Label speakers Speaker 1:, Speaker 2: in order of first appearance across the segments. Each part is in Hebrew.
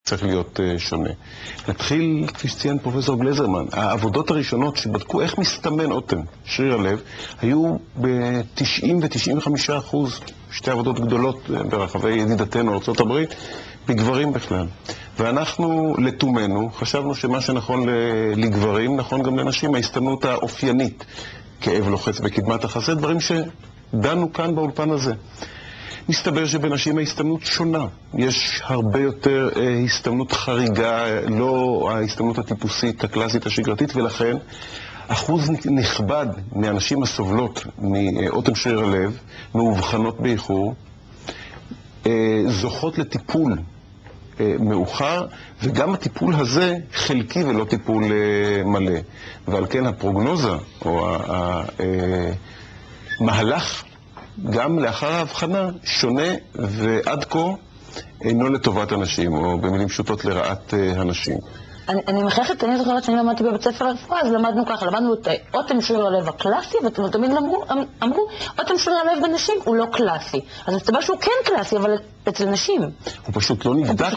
Speaker 1: צריך להיות שונה. נתחיל, כפי שציין פרופסור גלזרמן, העבודות הראשונות שבדקו איך מסתמן אוטם, שריר הלב, היו ב-90 ו-95%, שתי עבודות גדולות ברחבי ידידתנו, ארצות הברית, בגברים בכלל. ואנחנו לתומנו חשבנו שמה שנכון לגברים, נכון גם לנשים, ההסתמנות האופיינית, כאב לוחץ בקדמת החזה, דברים שדנו כאן באולפן הזה. מסתבר שבנשים ההסתמנות שונה. יש הרבה יותר הסתמנות חריגה, לא ההסתמנות הטיפוסית, הקלאסית, השגרתית, ולכן אחוז נכבד מהנשים הסובלות מאוטם שריר הלב, מאובחנות באיחור, זוכות לטיפול מאוחר, וגם הטיפול הזה חלקי ולא טיפול מלא. ועל כן הפרוגנוזה, או המהלך, גם לאחר ההבחנה, שונה ועד כה אינו לטובת אנשים, או במילים פשוטות לרעת הנשים.
Speaker 2: אני מחייכת, אני זוכרת שאני למדתי בבית ספר לרפואה, אז למדנו ככה, למדנו את אוטם שריר הלב הקלאסי, ותמיד אמרו, אוטם שריר הלב בנשים הוא לא קלאסי. אז מסתבר שהוא כן קלאסי, אבל אצל נשים.
Speaker 1: הוא פשוט לא נבדק,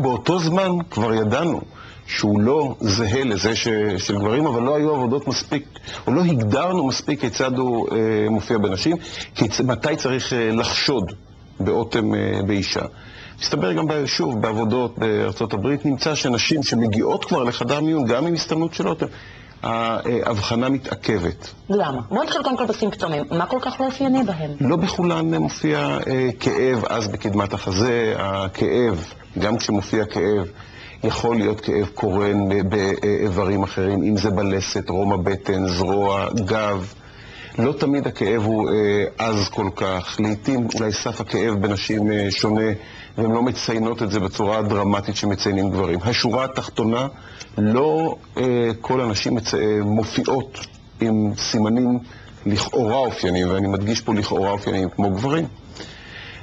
Speaker 1: באותו זמן כבר ידענו שהוא לא זהה לזה של גברים, אבל לא היו עבודות מספיק, או לא הגדרנו מספיק כיצד הוא מופיע בנשים, מתי צריך לחשוד באוטם באישה. מסתבר גם שוב, בעבודות בארצות הברית, נמצא שנשים שמגיעות כבר לחדר מיון, גם עם הסתמנות של אוטם, ההבחנה מתעכבת.
Speaker 2: למה? בואו נתחיל קודם כל בסימפטומים. מה כל כך לא אופייני בהם?
Speaker 1: לא בכולן מופיע כאב אז בקדמת החזה. הכאב, גם כשמופיע כאב, יכול להיות כאב קורן באיברים אחרים, אם זה בלסת, רום הבטן, זרוע, גב. לא תמיד הכאב הוא אז כל כך. לעתים אולי סף הכאב בנשים שונה, והן לא מציינות את זה בצורה הדרמטית שמציינים גברים. השורה התחתונה, לא כל הנשים מופיעות עם סימנים לכאורה אופיינים, ואני מדגיש פה לכאורה אופיינים כמו גברים.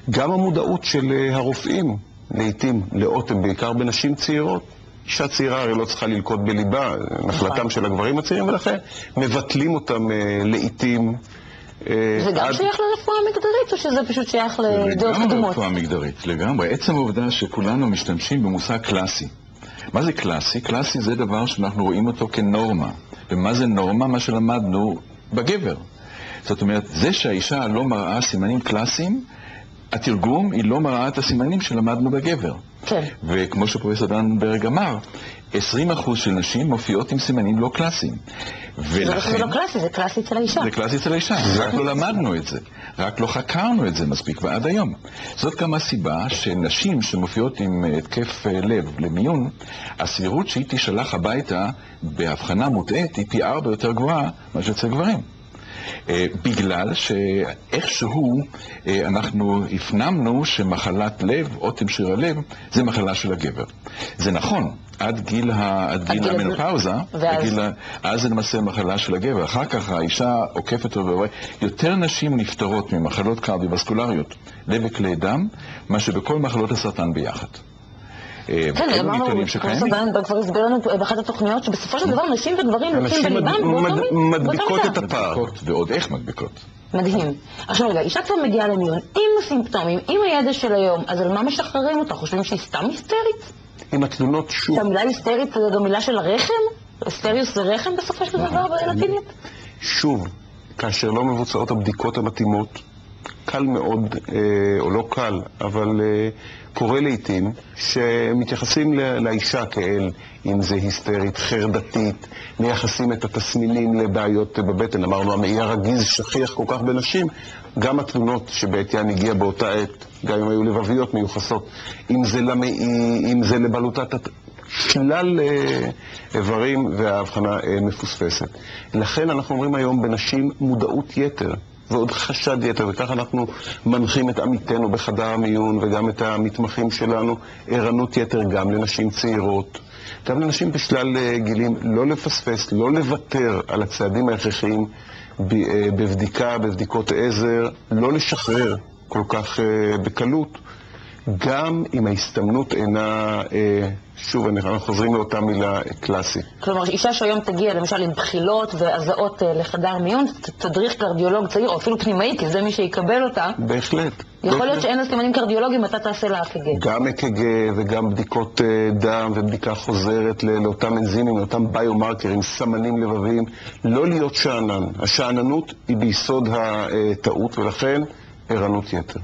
Speaker 1: גם המודעות של הרופאים, לעתים לאוטם, בעיקר בנשים צעירות, אישה צעירה הרי לא צריכה ללקות בליבה, נחלתם של הגברים הצעירים, ולכן מבטלים אותם לעתים.
Speaker 2: זה גם שייך לרפואה המגדרית, או שזה פשוט שייך לדעות קדומות?
Speaker 3: גם לרפואה המגדרית, לגמרי. עצם העובדה שכולנו משתמשים במושג קלאסי. מה זה קלאסי? קלאסי זה דבר שאנחנו רואים אותו כנורמה. ומה זה נורמה? מה שלמדנו בגבר. זאת אומרת, זה שהאישה לא מראה סימנים קלאסיים, התרגום היא לא מראה את הסימנים שלמדנו בגבר.
Speaker 2: כן.
Speaker 3: וכמו שפרופסור דנברג אמר, 20% של נשים מופיעות עם סימנים לא קלאסיים.
Speaker 2: זה לא קלאסי, זה קלאסי אצל האישה.
Speaker 3: זה קלאסי אצל האישה, רק לא למדנו את זה. רק לא חקרנו את זה מספיק ועד היום. זאת גם הסיבה שנשים שמופיעות עם התקף לב למיון, הסבירות שהיא תשלח הביתה בהבחנה מוטעית היא פי 4 יותר גבוהה מאשר אצל גברים. בגלל שאיכשהו אנחנו הפנמנו שמחלת לב, אוטם שריר הלב, זה מחלה של הגבר. זה נכון, עד גיל המנופאוזה, אז זה למעשה מחלה של הגבר. אחר כך האישה עוקפת ורואה, יותר נשים נפטרות ממחלות קרדיו-וסקולריות, לב וכלי דם, מה שבכל מחלות הסרטן ביחד.
Speaker 2: כן, אמרנו, פרופסור דנברג כבר הסביר לנו באחת התוכניות שבסופו של דבר נשים וגברים לוקחים בליבם
Speaker 1: מדביקות את הפער.
Speaker 3: ועוד איך מדביקות.
Speaker 2: מדהים. עכשיו רגע, אישה כבר מגיעה למיון עם הסימפטומים, עם הידע של היום, אז על מה משחררים אותה? חושבים שהיא סתם היסטרית?
Speaker 1: עם התלונות שוב.
Speaker 2: שהמילה היסטרית זה גם מילה של רחם? היסטריוס זה רחם בסופו של דבר בלטינית?
Speaker 1: שוב, כאשר לא מבוצעות הבדיקות המתאימות, קל מאוד, או לא קל, אבל קורה לעתים שמתייחסים לאישה כאל, אם זה היסטרית, חרדתית, מייחסים את התסמינים לבעיות בבטן. אמרנו, המעי הרגיז שכיח כל כך בנשים, גם התלונות שבעטיין הגיע באותה עת, גם אם היו לבביות מיוחסות, אם זה למעי, אם זה לבלוטת שלל איברים, וההבחנה מפוספסת. לכן אנחנו אומרים היום בנשים מודעות יתר. ועוד חשד יתר, וכך אנחנו מנחים את עמיתנו בחדר המיון וגם את המתמחים שלנו, ערנות יתר גם לנשים צעירות, גם לנשים בשלל גילים, לא לפספס, לא לוותר על הצעדים ההכרחיים בבדיקות עזר, לא לשחרר כל כך בקלות, גם אם ההסתמנות אינה, שוב, אנחנו חוזרים לאותה מילה קלאסית.
Speaker 2: כלומר, אישה שהיום תגיע למשל עם בחילות והזעות לחדר מיון, תדריך קרדיולוג צעיר, או אפילו פנימאי, כי זה מי שיקבל אותה.
Speaker 1: בהחלט.
Speaker 2: יכול להיות שאין לה סימנים קרדיולוגיים, אתה תעשה לה אק"ג.
Speaker 1: גם אק"ג וגם בדיקות דם ובדיקה חוזרת לאותם אנזימים, לאותם ביומרקרים, סמנים לבביים, לא להיות שאנן. השאננות היא ביסוד הטעות, ולכן ערנות יתר.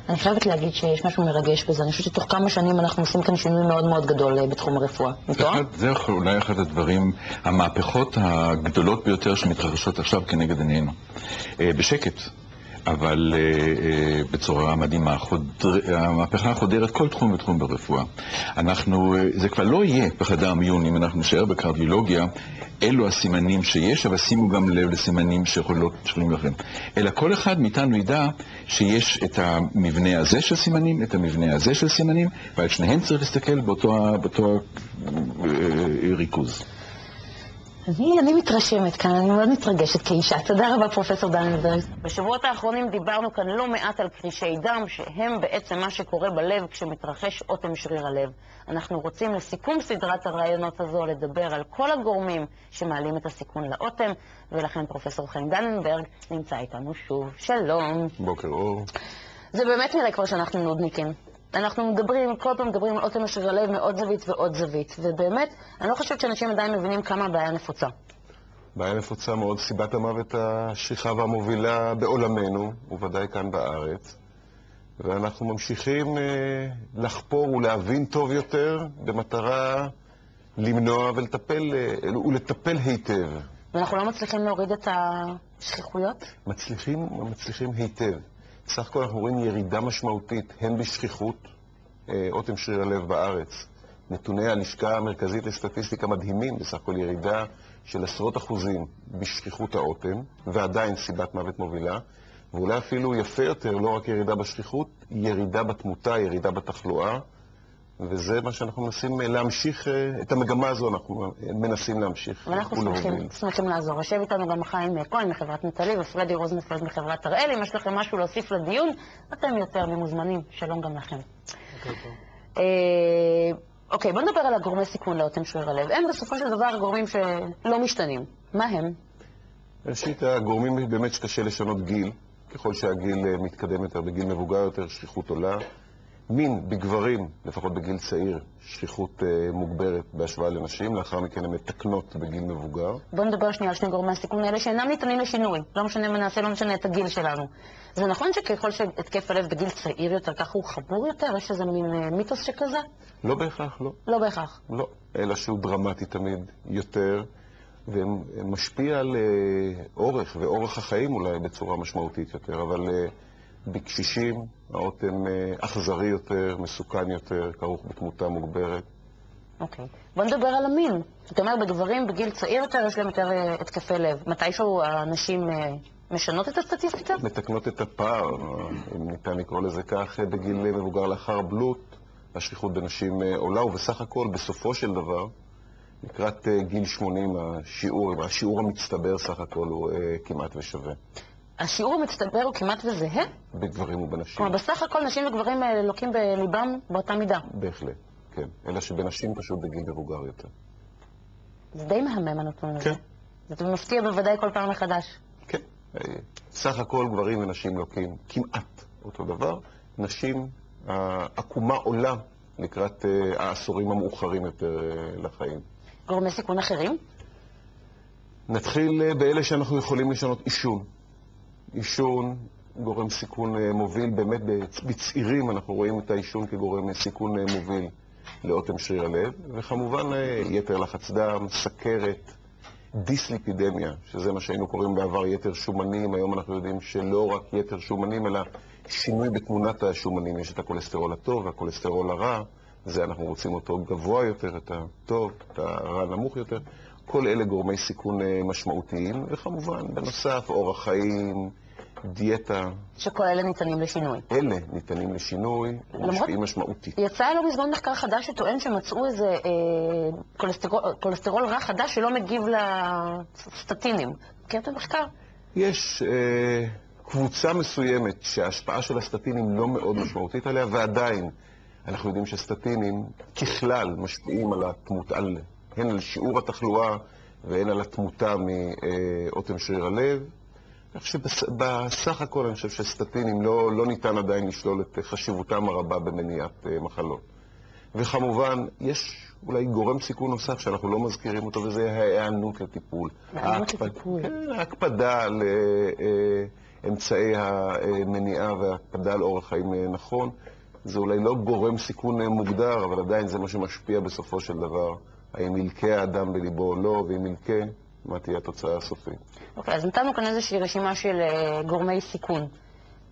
Speaker 2: אני חייבת להגיד שיש משהו מרגש בזה. אני חושבת שתוך כמה שנים אנחנו עושים כאן שינוי מאוד מאוד גדול בתחום הרפואה.
Speaker 3: זה אולי אחד הדברים, המהפכות הגדולות ביותר שמתרחשות עכשיו כנגד עינינו. בשקט, אבל בצורה מדהימה. המהפכה חודרת כל תחום ותחום ברפואה. זה כבר לא יהיה בחדר המיון, אם אנחנו נשאר בקרדיולוגיה, אלו הסימנים שיש, אבל שימו גם לב לסימנים שיכולים לכם. אלא כל אחד מאיתנו ידע שיש את המבנה הזה של סימנים, את המבנה הזה של סימנים, ועל שניהם צריך להסתכל באותו ריכוז.
Speaker 2: אני מתרשמת כאן, אני מאוד מתרגשת כאישה. תודה רבה פרופסור דננברג. בשבועות האחרונים דיברנו כאן לא מעט על קרישי דם, שהם בעצם מה שקורה בלב כשמתרחש אוטם שריר הלב. אנחנו רוצים לסיכום סדרת הרעיונות הזו לדבר על כל הגורמים שמעלים את הסיכון לאוטם, ולכן פרופסור חיים דננברג נמצא איתנו שוב. שלום.
Speaker 1: בוקר אור.
Speaker 2: זה באמת נראה כבר שאנחנו נודניקים. אנחנו כל פעם מדברים על אוטם שריר הלב מעוד זווית ועוד זווית, ובאמת, אני לא חושבת שאנשים עדיין מבינים כמה הבעיה נפוצה.
Speaker 1: בעיה נפוצה מאוד, סיבת המוות השכיחה והמובילה בעולמנו, וודאי כאן בארץ, ואנחנו ממשיכים לחפור ולהבין טוב יותר במטרה למנוע ולטפל היטב.
Speaker 2: ואנחנו לא מצליחים להוריד את השכיחויות?
Speaker 1: מצליחים היטב. בסך הכל אנחנו רואים ירידה משמעותית, הן בשכיחות אוטם שריר הלב בארץ. נתוני הלשכה המרכזית לסטטיסטיקה מדהימים, בסך הכל ירידה של עשרות אחוזים בשכיחות האוטם, ועדיין סיבת מוות מובילה, ואולי אפילו יפה יותר, לא רק ירידה בשכיחות, ירידה בתמותה, ירידה בתחלואה, וזה מה שאנחנו מנסים להמשיך, את המגמה הזו אנחנו מנסים להמשיך.
Speaker 2: ואנחנו שמחים לעזור. יושב איתנו גם חיים כהן מחברת נטלי ופרדי רוזנפלד מחברת הראל. אם יש לכם משהו להוסיף לדיון, אתם יותר ממוזמנים. שלום גם לכם. אוקיי, בואו נדבר על הגורמי סיכון לאוטם שריר הלב. הם בסופו של דבר גורמים שלא משתנים. מה הם?
Speaker 1: ראשית, הגורמים באמת שקשה לשנות גיל. ככל שהגיל מתקדם יותר, בגיל מבוגר יותר, שכיחות עולה. מין בגברים, לפחות בגיל צעיר, שכיחות מוגברת בהשוואה לנשים, לאחר מכן הן מתקנות בגיל מבוגר.
Speaker 2: בואו נדבר שנייה על שני גורמי הסיכון האלה שאינם ניתנים לשינוי. לא משנה מה נעשה, לא משנה את הגיל שלנו. זה נכון שככל שהתקף הלב בגיל צעיר יותר, ככה הוא חמור יותר? יש איזה מין מיתוס שכזה?
Speaker 1: לא בהכרח, לא.
Speaker 2: לא בהכרח?
Speaker 1: לא, אלא שהוא דרמטי תמיד יותר, ומשפיע על אורך ואורך החיים אולי בצורה משמעותית יותר, אבל בקשישים האוטם אכזרי יותר, מסוכן יותר, כרוך בתמותה מוגברת.
Speaker 2: אוקיי. בוא נדבר על המין. זאת אומרת, בגברים בגיל צעיר יותר יש להם יותר התקפי לב. מתישהו האנשים משנות את הסטטיסטיקה?
Speaker 1: מתקנות את הפער, אם ניתן לקרוא לזה כך, בגיל מבוגר לאחר בלוט, השכיחות בנשים עולה, ובסך הכל, בסופו של דבר, לקראת גיל 80, השיעור המצטבר סך הכל הוא כמעט ושווה.
Speaker 2: השיעור המצטבר הוא כמעט וזהה?
Speaker 1: בגברים ובנשים.
Speaker 2: כלומר, בסך הכל נשים וגברים לוקים בליבם באותה מידה?
Speaker 1: בהחלט, כן. אלא שבנשים פשוט בגיל מבוגר יותר.
Speaker 2: זה די מהמם הנתון הזה.
Speaker 1: כן.
Speaker 2: זה מפתיע בוודאי כל פעם מחדש.
Speaker 1: כן. סך הכל גברים ונשים לוקים כמעט אותו דבר. נשים, העקומה עולה לקראת העשורים המאוחרים יותר לחיים.
Speaker 2: גורמי סיכון אחרים?
Speaker 1: נתחיל באלה שאנחנו יכולים לשנות. עישון גורם סיכון מוביל, באמת בצעירים אנחנו רואים את העישון כגורם סיכון מוביל לאוטם שריר הלב, וכמובן יתר לחץ דם, סכרת, דיסליפידמיה, שזה מה שהיינו קוראים בעבר יתר שומנים. היום אנחנו יודעים שלא רק יתר שומנים, אלא שינוי בתמונת השומנים. יש את הכולסטרול הטוב והכולסטרול הרע, זה אנחנו רוצים אותו גבוה יותר, את הטוב, את הרע נמוך יותר. כל אלה גורמי סיכון משמעותיים, וכמובן, בנוסף, אורח חיים, דיאטה.
Speaker 2: שכל אלה ניתנים לשינוי.
Speaker 1: אלה ניתנים לשינוי, ומשפיעים משמעותית.
Speaker 2: יצא לא מזמן מחקר חדש שטוען שמצאו איזה כולסטרול רע חדש שלא מגיב לסטטינים. מכיר את המחקר?
Speaker 1: יש קבוצה מסוימת שההשפעה של הסטטינים לא מאוד משמעותית עליה, ועדיין אנחנו יודעים שסטטינים ככלל משפיעים הן על שיעור התחלואה והן על התמותה מאוטם שריר הלב. כך שבסך הכל אני חושב שסטטינים לא ניתן עדיין לשלול את חשיבותם הרבה במניעת מחלות. וכמובן, יש אולי גורם סיכון נוסף שאנחנו לא מזכירים אותו, וזה ההיענות לטיפול. ההקפדה על אמצעי המניעה וההקפדה על אורח חיים נכון. זה אולי לא גורם סיכון מוגדר, אבל עדיין זה מה שמשפיע בסופו של דבר. האם ילקה האדם בליבו או לא, ואם ילקה, מה תהיה התוצאה הסופית.
Speaker 2: אוקיי, אז נתנו כאן איזושהי רשימה של גורמי סיכון.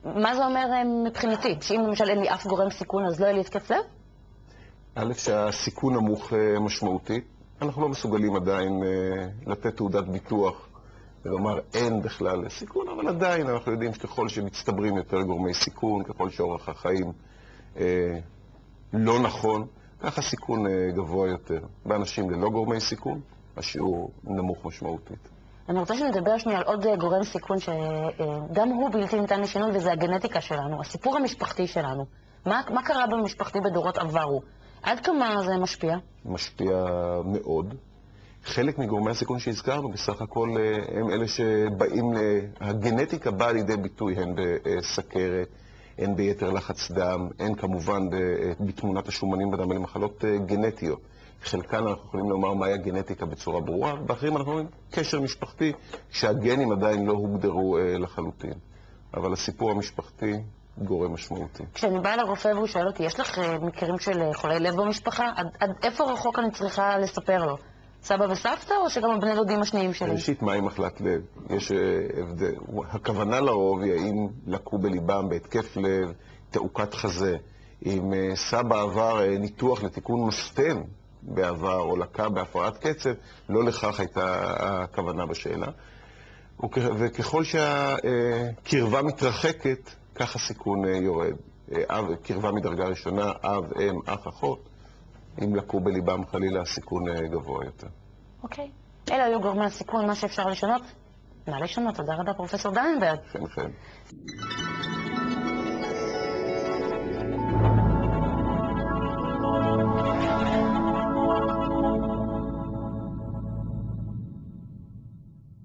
Speaker 2: מה זה אומר מבחינתי? שאם למשל אין לי אף גורם סיכון, אז לא יהיה לי התקף לב?
Speaker 1: א', שהסיכון נמוך משמעותית. אנחנו לא מסוגלים עדיין לתת תעודת ביטוח ולומר אין בכלל סיכון, אבל עדיין אנחנו יודעים שככל שמצטברים יותר גורמי סיכון, ככל שאורח החיים לא נכון, ככה סיכון גבוה יותר. באנשים ללא גורמי סיכון, השיעור נמוך משמעותית.
Speaker 2: אני רוצה שנדבר שנייה על עוד גורם סיכון שגם הוא בלתי ניתן לשינוי, וזה הגנטיקה שלנו, הסיפור המשפחתי שלנו. מה קרה במשפחתי בדורות עברו? עד כמה זה משפיע?
Speaker 1: משפיע מאוד. חלק מגורמי הסיכון שהזכרנו בסך הכל הם אלה שבאים, הגנטיקה באה לידי ביטוי, הן בסכרת, הן ביתר לחץ דם, הן כמובן בתמונת השומנים בדם, אלה מחלות גנטיות. חלקן אנחנו יכולים לומר מהי הגנטיקה בצורה ברורה, ובאחרים אנחנו אומרים קשר משפחתי, שהגנים עדיין לא הוגדרו לחלוטין. אבל הסיפור המשפחתי גורם משמעותי.
Speaker 2: כשאני באה לרופא והוא שואל אותי, יש לך מקרים של חולי לב במשפחה? עד איפה רחוק אני צריכה לספר לו? סבא וסבתא או שגם הבני דודים השניים שלי?
Speaker 1: ראשית, מהי מחלת לב? יש הבדל. הכוונה לרוב היא האם לקו בליבם בהתקף לב, תעוקת חזה. אם סבא עבר ניתוח לתיקון מסתם בעבר או לקה בהפרעת קצב, לא לכך הייתה הכוונה בשאלה. וככל שהקרבה מתרחקת, כך הסיכון יורד. קרבה מדרגה ראשונה, אב, אם, אח, אחות, אם לקו בליבם חלילה, הסיכון גבוה יותר.
Speaker 2: אוקיי. אלה היו גורמי הסיכון, מה שאפשר לשנות? מה לשנות? תודה רבה, פרופסור דננברג.
Speaker 1: כן.